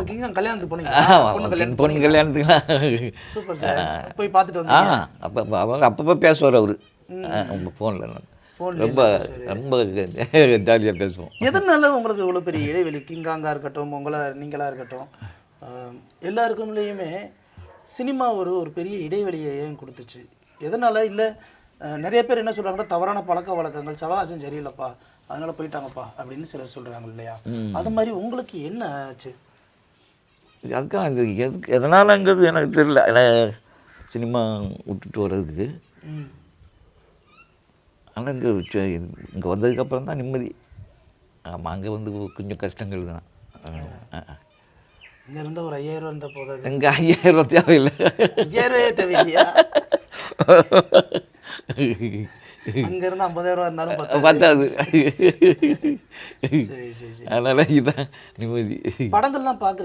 King Kong கல்யாணத்துக்கு போனீங்க? பொண்ணு கல்யாணத்துக்குலாம் சூப்பர் சார். போய் பார்த்துட்டு வந்தீங்க? அப்போ அவங்க அப்பப்போ பேசுவார் அவர் ஃபோனில். ரொம்ப ரொம்ப ஜாலியாக பேசுவோம். எதனால உங்களுக்கு இவ்வளோ பெரிய இடைவெளி? கிங்காங்காக இருக்கட்டும், நீங்களாக இருக்கட்டும், எல்லாருக்குள்ளேயுமே சினிமா ஒரு பெரிய இடைவெளியை ஏன் கொடுத்துச்சு? எதனால்? இல்லை நிறைய பேர் என்ன சொல்கிறாங்கன்னா, தவறான பழக்க வழக்கங்கள், சவகாசம் சரியில்லைப்பா அதனால் போயிட்டாங்கப்பா அப்படின்னு சிலர் சொல்கிறாங்க இல்லையா? அது மாதிரி உங்களுக்கு என்ன ஆச்சு? அதுக்காக இது எதனாலங்கிறது எனக்கு தெரியல. ஏன்னா சினிமா விட்டுட்டு வர்றதுக்கு. ஆனால் இங்கே வந்ததுக்கப்புறம் தான் நிம்மதி. ஆமாம், அங்கே வந்து கொஞ்சம் கஷ்டங்கள் தான். இங்கே இருந்தால் ஒரு 5000 இருந்தால் போதாது. இங்கே 5000 தேவையில்லை. 5000 தேவையில்லையா? அங்கேருந்து 50,000 இருந்தாலும் பத்தாது. சரி சரி. அதனால் இதுதான் நிம்மதி. படங்கள்லாம் பார்க்குறீங்க?